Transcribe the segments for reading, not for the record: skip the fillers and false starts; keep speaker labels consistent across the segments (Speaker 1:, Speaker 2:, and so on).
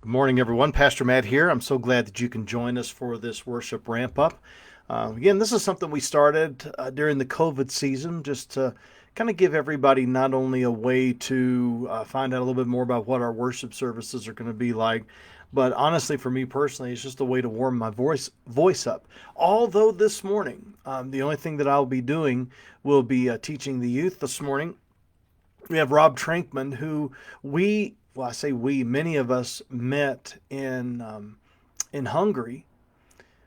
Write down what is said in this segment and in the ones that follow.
Speaker 1: Good morning, everyone. Pastor Matt here. I'm so glad that you can join us for this worship ramp up. Again, this is something we started during the COVID season just to kind of give everybody not only a way to find out a little bit more about what our worship services are going to be like, but honestly, for me personally, it's just a way to warm my voice up. Although this morning, the only thing that I'll be doing will be teaching the youth this morning. We have Rob Trankman, who I say we, many of us met in Hungary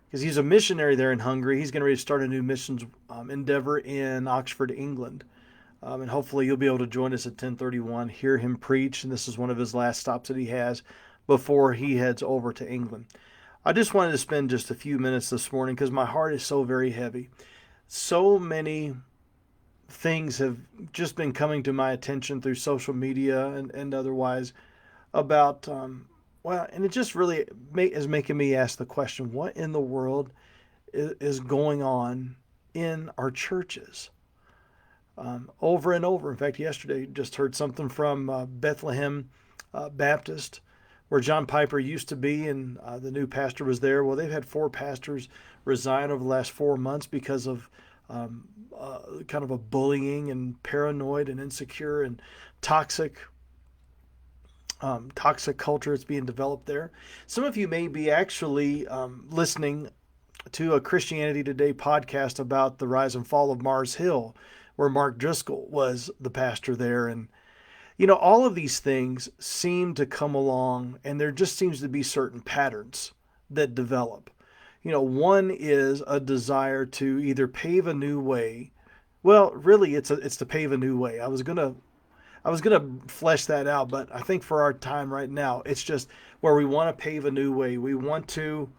Speaker 1: because he's a missionary there in Hungary. He's getting ready to start a new missions endeavor in Oxford, England. And hopefully you'll be able to join us at 10:31, hear him preach. And this is one of his last stops that he has before he heads over to England. I just wanted to spend just a few minutes this morning because my heart is so very heavy. So many things have just been coming to my attention through social media and otherwise about and it just really is making me ask the question, what in the world is going on in our churches? Over and over. In fact, yesterday just heard something from Bethlehem Baptist, where John Piper used to be, and the new pastor was there. Well, they've had 4 pastors resign over the last 4 months because of kind of a bullying and paranoid and insecure and toxic culture that's being developed there. Some of you may be actually listening to a Christianity Today podcast about the rise and fall of Mars Hill, where Mark Driscoll was the pastor there. And, all of these things seem to come along, and there just seems to be certain patterns that develop. One is a desire to either pave a new way. Well, really, it's to pave a new way. I was gonna flesh that out, but I think for our time right now, it's just where we want to pave a new way. We want to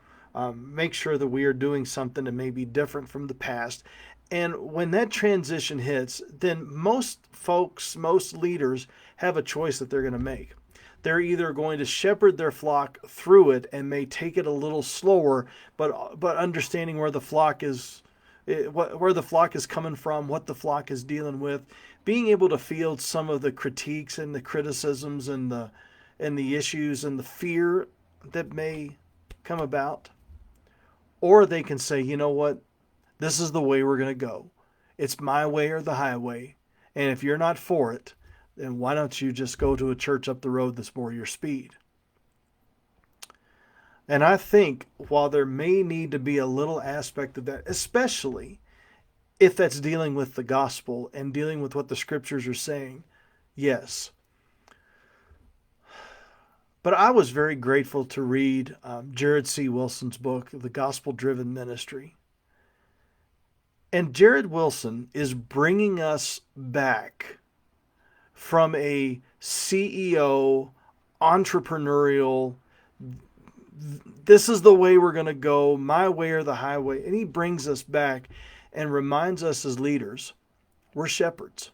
Speaker 1: make sure that we are doing something that may be different from the past. And when that transition hits, then most folks, most leaders have a choice that they're going to make. They're either going to shepherd their flock through it and may take it a little slower, but understanding where the flock is, where the flock is coming from, what the flock is dealing with, being able to field some of the critiques and the criticisms and the issues and the fear that may come about. Or they can say, you know what, this is the way we're going to go. It's my way or the highway. And if you're not for it, then why don't you just go to a church up the road that's more your speed? And I think while there may need to be a little aspect of that, especially if that's dealing with the gospel and dealing with what the scriptures are saying, yes. But I was very grateful to read Jared C. Wilson's book, The Gospel Driven Ministry. And Jared Wilson is bringing us back from a CEO, entrepreneurial, this is the way we're going to go, my way or the highway. And he brings us back and reminds us as leaders, we're shepherds.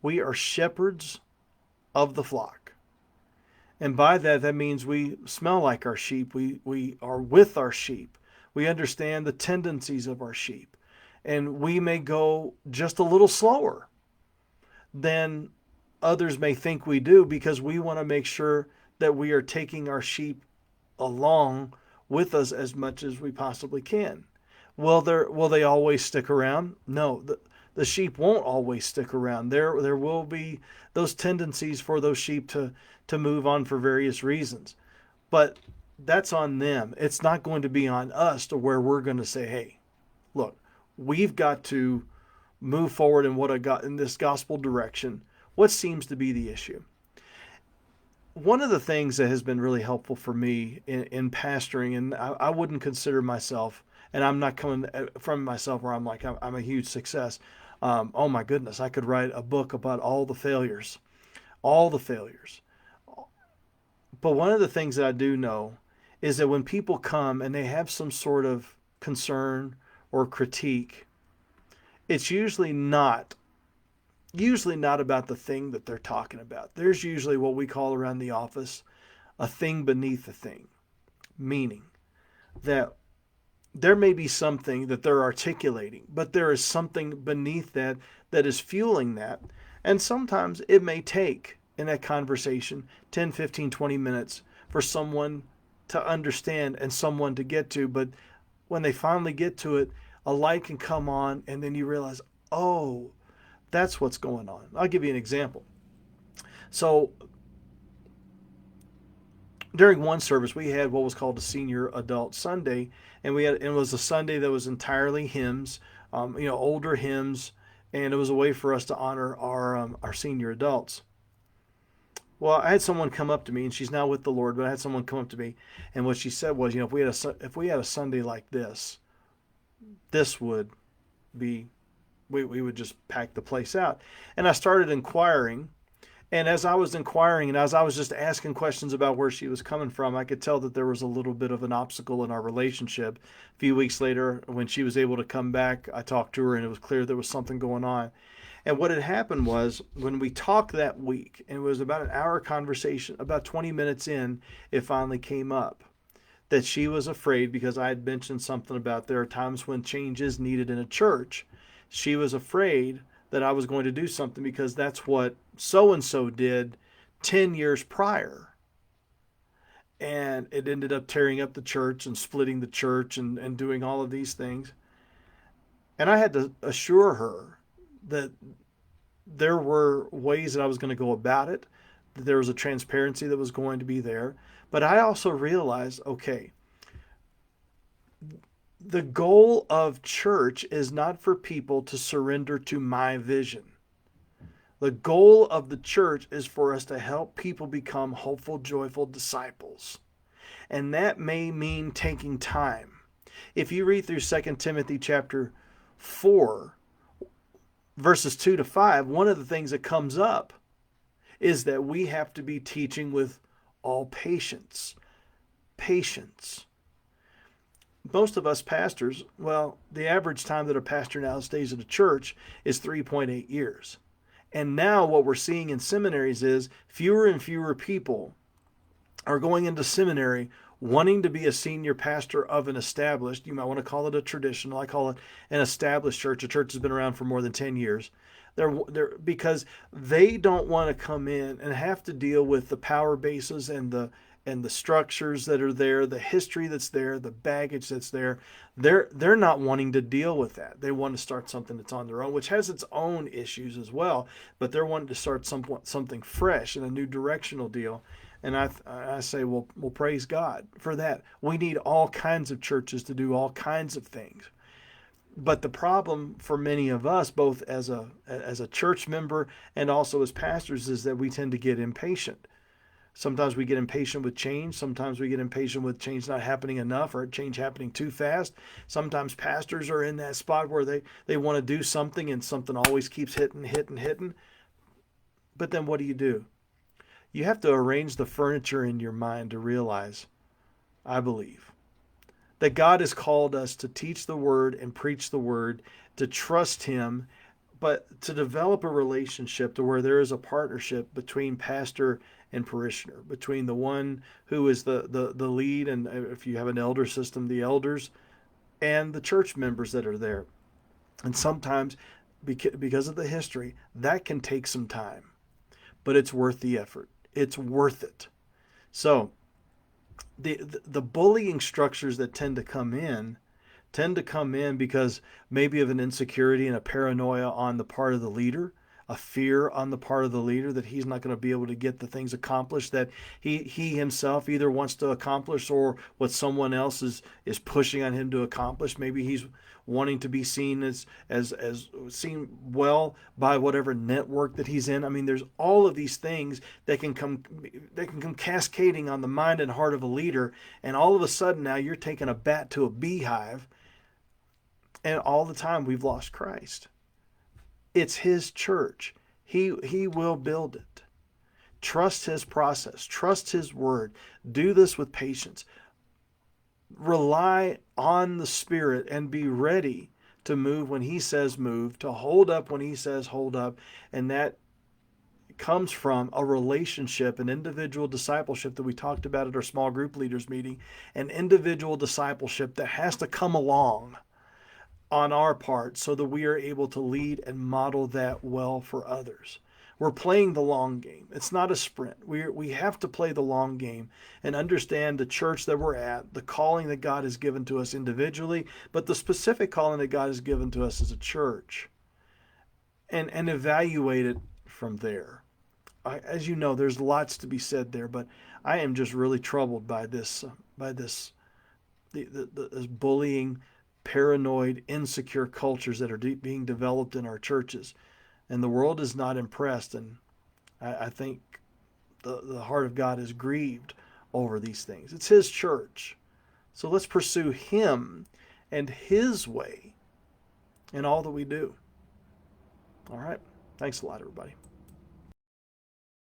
Speaker 1: We are shepherds of the flock. And by that, that means we smell like our sheep. We are with our sheep. We understand the tendencies of our sheep. And we may go just a little slower than others may think we do because we want to make sure that we are taking our sheep along with us as much as we possibly can. Will they always stick around? No, the sheep won't always stick around. There will be those tendencies for those sheep to move on for various reasons. But that's on them. It's not going to be on us to where we're going to say, hey, look, we've got to move forward in this gospel direction. What seems to be the issue? One of the things that has been really helpful for me in pastoring, and I wouldn't consider myself, and I'm not coming from myself where I'm like, I'm a huge success. Oh my goodness, I could write a book about all the failures. But one of the things that I do know is that when people come and they have some sort of concern or critique, it's usually not about the thing that they're talking about. There's usually what we call around the office a thing beneath a thing, meaning that there may be something that they're articulating, but there is something beneath that that is fueling that. And sometimes it may take in that conversation 10, 15, 20 minutes for someone to understand and someone to get to. But when they finally get to it, a light can come on, and then you realize, oh, that's what's going on. I'll give you an example. So during one service, we had what was called a senior adult Sunday, and it was a Sunday that was entirely hymns, older hymns, and it was a way for us to honor our senior adults. Well, I had someone come up to me, and she's now with the Lord. But I had someone come up to me, and what she said was, if we had a Sunday like this would be, we would just pack the place out. And I started inquiring. And as I was inquiring and as I was just asking questions about where she was coming from, I could tell that there was a little bit of an obstacle in our relationship. A few weeks later, when she was able to come back, I talked to her, and it was clear there was something going on. And what had happened was, when we talked that week, and it was about an hour conversation, about 20 minutes in, it finally came up that she was afraid, because I had mentioned something about there are times when change is needed in a church. She was afraid that I was going to do something because that's what so-and-so did 10 years prior. And it ended up tearing up the church and splitting the church and doing all of these things. And I had to assure her that there were ways that I was going to go about it, that there was a transparency that was going to be there. But I also realized, okay, the goal of church is not for people to surrender to my vision. The goal of the church is for us to help people become hopeful, joyful disciples. And that may mean taking time. If you read through 2 Timothy chapter 4, verses 2 to 5, one of the things that comes up is that we have to be teaching with all patience. Patience. Most of us pastors, well, the average time that a pastor now stays at a church is 3.8 years. And now what we're seeing in seminaries is fewer and fewer people are going into seminary wanting to be a senior pastor of an established, you might want to call it a traditional, I call it an established church. A church has been around for more than 10 years. They're because they don't want to come in and have to deal with the power bases and the structures that are there, the history that's there, the baggage that's there. They're not wanting to deal with that. They want to start something that's on their own, which has its own issues as well, but they're wanting to start something fresh and a new directional deal. And I say, well, praise God for that. We need all kinds of churches to do all kinds of things. But the problem for many of us, both as a church member and also as pastors, is that we tend to get impatient. Sometimes we get impatient with change. Sometimes we get impatient with change not happening enough or change happening too fast. Sometimes pastors are in that spot where they want to do something and something always keeps hitting. But then what do? You have to arrange the furniture in your mind to realize, I believe, that God has called us to teach the word and preach the word, to trust him, but to develop a relationship to where there is a partnership between pastor and parishioner, between the one who is the lead, and if you have an elder system, the elders, and the church members that are there. And sometimes, because of the history, that can take some time, but it's worth the effort. It's worth it. So the bullying structures that tend to come in because maybe of an insecurity and a paranoia on the part of the leader, a fear on the part of the leader that he's not going to be able to get the things accomplished that he himself either wants to accomplish or what someone else is pushing on him to accomplish. Maybe he's wanting to be seen as seen well by whatever network that he's in. I mean, there's all of these things that can come cascading on the mind and heart of a leader, and all of a sudden now you're taking a bat to a beehive, and all the time we've lost Christ. It's his church. He will build it. Trust his process. Trust his word. Do this with patience. Rely on the Spirit and be ready to move when he says move, to hold up when he says hold up. And that comes from a relationship, an individual discipleship that we talked about at our small group leaders meeting, an individual discipleship that has to come along on our part so that we are able to lead and model that well for others. We're playing the long game. It's not a sprint. We have to play the long game and understand the church that we're at, the calling that God has given to us individually, but the specific calling that God has given to us as a church, and evaluate it from there. As you know, there's lots to be said there, but I am just really troubled by this this bullying, paranoid, insecure cultures that are being developed in our churches, and the world is not impressed. And I think the heart of God is grieved over these things. It's His church, so let's pursue Him and His way in all that we do. All right, thanks a lot, everybody.